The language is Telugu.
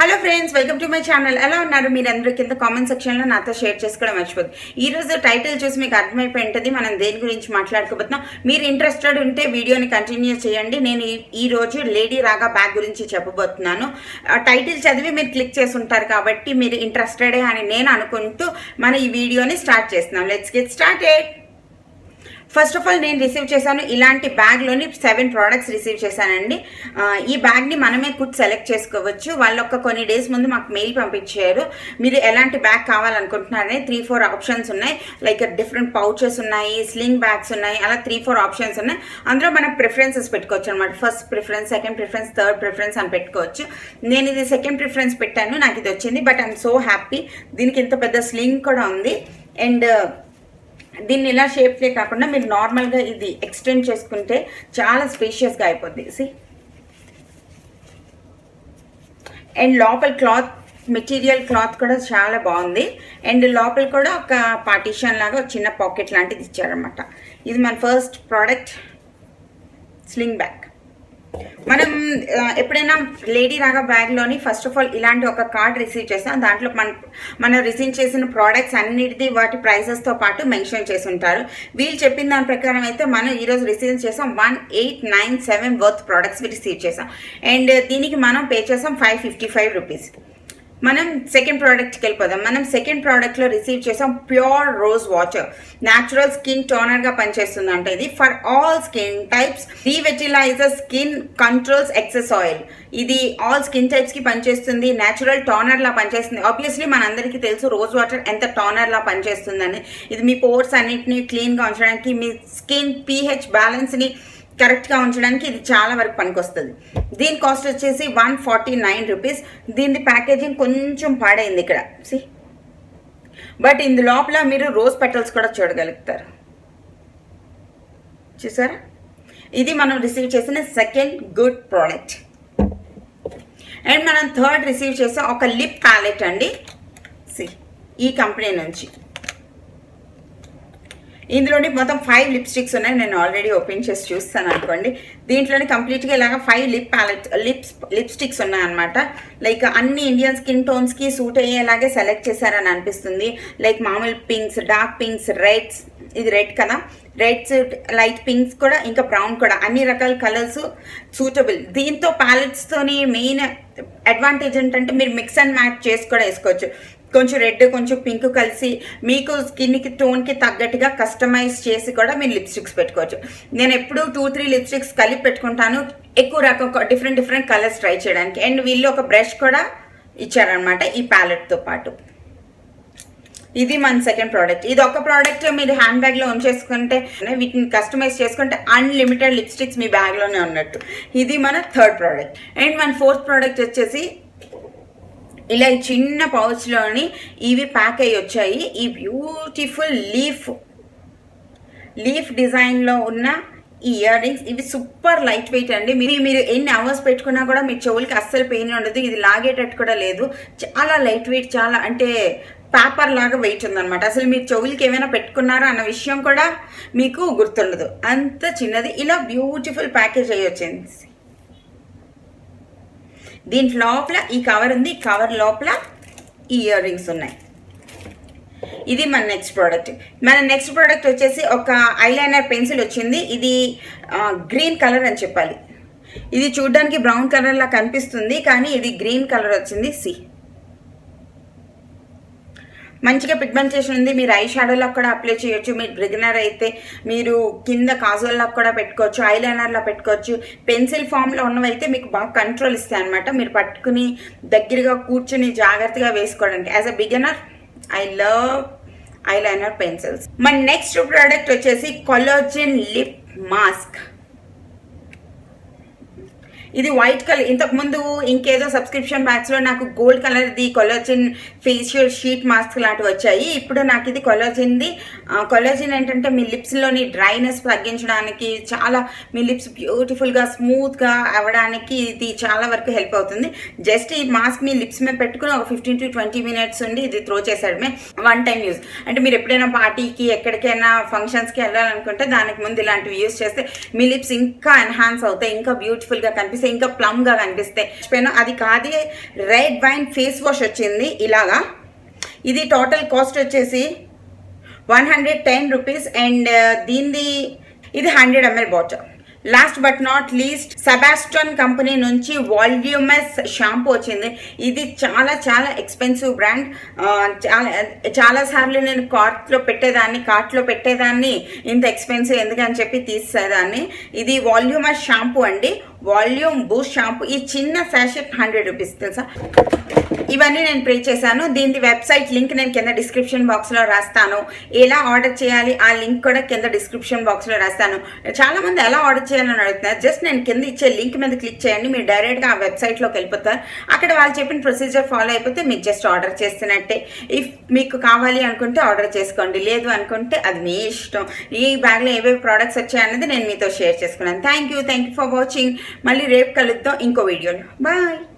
Hello friends, welcome to my channel. ఎలా ఉన్నారు మీరందరూ? కింద కామెంట్ సెక్షన్లో నాతో షేర్ చేసుకోవడం మర్చిపోదు. ఈ రోజు టైటిల్ చూసి మీకు అర్థమైపోయి ఉంటుంది మనం దేని గురించి మాట్లాడుకోబోతున్నాం. మీరు ఇంట్రెస్టెడ్ ఉంటే వీడియోని కంటిన్యూ చేయండి. నేను ఈ రోజు లేడీ రాగా బ్యాగ్ గురించి చెప్పబోతున్నాను. టైటిల్ చదివి మీరు క్లిక్ చేసి ఉంటారు కాబట్టి మీరు ఇంట్రెస్టెడే అని నేను అనుకుంటూ మన ఈ వీడియోని స్టార్ట్ చేస్తున్నాం. Let's get started. First of all నేను రిసీవ్ చేశాను ఇలాంటి బ్యాగ్లోని 7 ప్రోడక్ట్స్ రిసీవ్ చేశానండి. ఈ బ్యాగ్ని మనమే సెలెక్ట్ చేసుకోవచ్చు. వాళ్ళు కొన్ని డేస్ ముందు మాకు మెయిల్ పంపించారు. మీరు ఎలాంటి బ్యాగ్ కావాలనుకుంటున్నారని 3-4 ఆప్షన్స్ ఉన్నాయి. లైక్ డిఫరెంట్ పౌచెస్ ఉన్నాయి, స్లింగ్ బ్యాగ్స్ ఉన్నాయి, అలా 3-4 ఆప్షన్స్ ఉన్నాయి. అందులో మనం ప్రిఫరెన్సెస్ పెట్టుకోవచ్చు అనమాట. First preference, second preference, third preference అని పెట్టుకోవచ్చు. నేను ఇది సెకండ్ ప్రిఫరెన్స్ పెట్టాను, నాకు ఇది వచ్చింది. But I'm so happy. దీనికి ఇంత పెద్ద స్లింగ్ కూడా ఉంది. అండ్ దీన్ని ఇలా షేప్లే కాకుండా మీరు నార్మల్గా ఇది ఎక్స్టెండ్ చేసుకుంటే చాలా స్పేషియస్గా అయిపోద్ది. అండ్ లోపల మెటీరియల్ క్లాత్ కూడా చాలా బాగుంది. అండ్ లోపల కూడా ఒక పార్టీషన్ లాగా చిన్న పాకెట్ లాంటిది ఇచ్చారనమాట. ఇది మన ఫస్ట్ ప్రోడక్ట్, స్లింగ్ బ్యాగ్. మనం ఎప్పుడైనా లేడీ రాగా బ్యాగ్లోని ఫస్ట్ ఆఫ్ ఆల్ ఇలాంటి ఒక కార్డ్ రిసీవ్ చేస్తాం. దాంట్లో మనం రిసీవ్ చేసిన ప్రోడక్ట్స్ అన్నిటిది వాటి ప్రైసెస్తో పాటు మెన్షన్ చేసి ఉంటారు. వీళ్ళు చెప్పిన దాని ప్రకారం అయితే మనం ఈరోజు రిసీవ్ చేసాం 1897 వర్త్ ప్రోడక్ట్స్ రిసీవ్ చేసాం. అండ్ దీనికి మనం పే చేసాం 555 రూపీస్. మనం సెకండ్ ప్రోడక్ట్కి వెళ్ళిపోదాం. మనం సెకండ్ ప్రోడక్ట్లో రిసీవ్ చేసాం pure rose water. Natural skin టోనర్గా పనిచేస్తుంది అంటే ఇది ఫర్ ఆల్ స్కిన్ టైప్స్. డీవెటిలైజర్ స్కిన్ కంట్రోల్స్ ఎక్సెస్ ఆయిల్. ఇది ఆల్ స్కిన్ టైప్స్కి పనిచేస్తుంది. న్యాచురల్ టోనర్లా పనిచేస్తుంది. ఆబ్వియస్లీ మనందరికీ తెలుసు రోజ్ వాటర్ ఎంత టోనర్లా పనిచేస్తుందని. ఇది మీ పోర్స్ అన్నిటిని క్లీన్గా ఉంచడానికి, మీ స్కిన్ పీహెచ్ బ్యాలెన్స్ని కరెక్ట్గా ఉంచడానికి ఇది చాలా వరకు పనికొస్తుంది. దీని కాస్ట్ వచ్చేసి 149 రూపీస్. దీని ప్యాకేజింగ్ కొంచెం పాడైంది ఇక్కడ బట్ ఇందు లోపల మీరు రోజ్ పెటల్స్ కూడా చూడగలుగుతారు. చూసారా? ఇది మనం రిసీవ్ చేసిన సెకండ్ గుడ్ ప్రోడక్ట్. అండ్ మనం థర్డ్ రిసీవ్ చేసే ఒక లిప్ ప్యాలెట్ అండి. ఈ కంపెనీ నుంచి ఇందులోని మొత్తం 5 లిప్స్టిక్స్ ఉన్నాయి. నేను ఆల్రెడీ ఓపెన్ చేసి చూస్తాను అనుకోండి. దీంట్లోని కంప్లీట్గా ఇలాగా 5 లిప్స్టిక్స్ ఉన్నాయన్నమాట. లైక్ అన్ని ఇండియన్ స్కిన్ టోన్స్కి సూట్ అయ్యేలాగే సెలెక్ట్ చేశారని అనిపిస్తుంది. లైక్ మామూలు పింక్స్, డార్క్ పింక్స్, రెడ్స్, ఇది రెడ్ కదా, రెడ్స్, లైట్ పింక్స్ కూడా, ఇంకా బ్రౌన్ కూడా, అన్ని రకాల కలర్స్ సూటబుల్. దీంతో ప్యాలెట్స్తోని మెయిన్ అడ్వాంటేజ్ ఏంటంటే మీరు మిక్స్ అండ్ మ్యాచ్ చేసి కూడా వేసుకోవచ్చు. కొంచెం రెడ్, కొంచెం పింక్ కలిసి మీకు స్కిన్కి టోన్కి తగ్గట్టుగా కస్టమైజ్ చేసి కూడా మీరు లిప్స్టిక్స్ పెట్టుకోవచ్చు. నేను ఎప్పుడు 2-3 లిప్స్టిక్స్ కలిపి పెట్టుకుంటాను, ఎక్కువ రకం డిఫరెంట్ కలర్స్ ట్రై చేయడానికి. అండ్ వీళ్ళు ఒక బ్రష్ కూడా ఇచ్చారనమాట ఈ ప్యాలెట్తో పాటు. ఇది మన సెకండ్ ప్రోడక్ట్. ఇది ఒక ప్రోడక్ట్ మీరు హ్యాండ్ బ్యాగ్లో ఉంచేసుకుంటే, వీటిని కస్టమైజ్ చేసుకుంటే అన్లిమిటెడ్ లిప్స్టిక్స్ మీ బ్యాగ్లోనే ఉన్నట్టు. ఇది మన థర్డ్ ప్రోడక్ట్. అండ్ మన ఫోర్త్ ప్రోడక్ట్ వచ్చేసి ఇలా ఈ చిన్న పౌచ్లోని ఇవి ప్యాక్ అయ్యి వచ్చాయి. ఈ బ్యూటిఫుల్ లీఫ్ డిజైన్లో ఉన్న ఈ ఇయర్ రింగ్స్. ఇవి సూపర్ లైట్ వెయిట్ అండి. మీరు ఎన్ని అవర్స్ పెట్టుకున్నా కూడా మీ చెవులకి అస్సలు పెయిన్ ఉండదు. ఇది లాగేటట్టు కూడా లేదు. చాలా లైట్ వెయిట్, చాలా అంటే పేపర్ లాగా వెయిట్ ఉందన్నమాట. అసలు మీరు చెవులకి ఏమైనా పెట్టుకున్నారా అన్న విషయం కూడా మీకు గుర్తుండదు, అంత చిన్నది. ఇలా బ్యూటిఫుల్ ప్యాకేజ్ అయ్యి వచ్చింది. దీని లోపల ఈ కవర్ ఉంది. ఈ కవర్ లోపల ఈ ఇయర్ రింగ్స్ ఉన్నాయి. ఇది మన నెక్స్ట్ ప్రోడక్ట్. మన నెక్స్ట్ ప్రోడక్ట్ వచ్చేసి ఒక ఐలైనర్ పెన్సిల్ వచ్చింది. ఇది గ్రీన్ కలర్ అని చెప్పాలి. ఇది చూడడానికి బ్రౌన్ కలర్ లా కనిపిస్తుంది, కానీ ఇది గ్రీన్ కలర్ వచ్చింది. మంచిగా పిగ్మెంటేషన్ ఉంది. మీరు ఐ షాడోలకు కూడా అప్లై చేయొచ్చు. మీరు బిగినర్ అయితే మీరు కింద కాజువల్లకు కూడా పెట్టుకోవచ్చు, ఐలైనర్లో పెట్టుకోవచ్చు. పెన్సిల్ ఫామ్లో ఉన్నవైతే మీకు బాగా కంట్రోల్ ఇస్తాయి అనమాట. మీరు పట్టుకుని దగ్గరగా కూర్చుని జాగ్రత్తగా వేసుకోవడానికి. As a beginner I love eyeliner pencils. మన నెక్స్ట్ ప్రోడక్ట్ వచ్చేసి కొలాజన్ లిప్ మాస్క్. ఇది వైట్ కలర్. ఇంతకుముందు ఇంకేదో సబ్స్క్రిప్షన్ బ్యాగ్స్లో నాకు గోల్డ్ కలర్ది కొలాజిన్ ఫేషియల్ షీట్ మాస్క్ లాంటివి వచ్చాయి. ఇప్పుడు నాకు ఇది కొలాజిన్ ఏంటంటే మీ లిప్స్లోని డ్రైనెస్ తగ్గించడానికి, చాలా మీ లిప్స్ బ్యూటిఫుల్గా స్మూత్గా అవ్వడానికి ఇది చాలా వరకు హెల్ప్ అవుతుంది. జస్ట్ ఈ మాస్క్ మీ లిప్స్ మీద పెట్టుకుని ఒక 15 to 20 minutes ఉండి ఇది త్రో చేసేయడమే. 1 time use. అంటే మీరు ఎప్పుడైనా పార్టీకి ఎక్కడికైనా ఫంక్షన్స్కి వెళ్ళాలనుకుంటే దానికి ముందు ఇలాంటివి యూజ్ చేస్తే మీ లిప్స్ ఇంకా ఎన్హాన్స్ అవుతాయి, ఇంకా బ్యూటిఫుల్గా కనిపిస్తాయి. కనిపిస్తాయి, ఇంకా ప్లమ్గా కనిపిస్తాయి. అది కాదు, రెడ్ వైన్ ఫేస్ వాష్ వచ్చింది ఇలాగా. ఇది టోటల్ కాస్ట్ వచ్చేసి 110 రూపీస్. అండ్ దీనిది ఇది 100 ml bottle. Last but not least Sebastian company నుంచి వాల్యూమస్ షాంపూ వచ్చింది. ఇది చాలా చాలా ఎక్స్పెన్సివ్ బ్రాండ్. చాలా సార్లు నేను కార్ట్లో పెట్టేదాన్ని ఇంత ఎక్స్పెన్సివ్ ఎందుకని చెప్పి తీసేదాన్ని. ఇది వాల్యూమస్ షాంపూ అండి, వాల్యూమ్ బూస్ట్ షాంపూ. ఈ చిన్న శాషెట్ 100 రూపీస్ తెలుసా. ఇవన్నీ నేను ప్రే చేశాను. దీని వెబ్సైట్ లింక్ నేను కింద డిస్క్రిప్షన్ బాక్స్లో రాస్తాను. ఎలా ఆర్డర్ చేయాలి ఆ లింక్ కూడా కింద డిస్క్రిప్షన్ బాక్స్లో రాస్తాను. చాలామంది ఎలా ఆర్డర్ చేయాలని అడుగుతున్నారు. జస్ట్ నేను కింద ఇచ్చే లింక్ మీద క్లిక్ చేయండి, మీరు డైరెక్ట్గా ఆ వెబ్సైట్లోకి వెళ్ళిపోతారు. అక్కడ వాళ్ళు చెప్పిన ప్రొసీజర్ ఫాలో అయిపోతే మీకు జస్ట్ ఆర్డర్ చేస్తున్నట్టే. ఇఫ్ మీకు కావాలి అనుకుంటే ఆర్డర్ చేసుకోండి, లేదు అనుకుంటే అది మీ ఇష్టం. ఈ బ్యాగ్లో ఏవేవి ప్రోడక్ట్స్ వచ్చాయన్నది నేను మీతో షేర్ చేసుకున్నాను. Thank you for watching. మళ్ళీ రేపు కలుద్దాం ఇంకో వీడియోలో. బాయ్.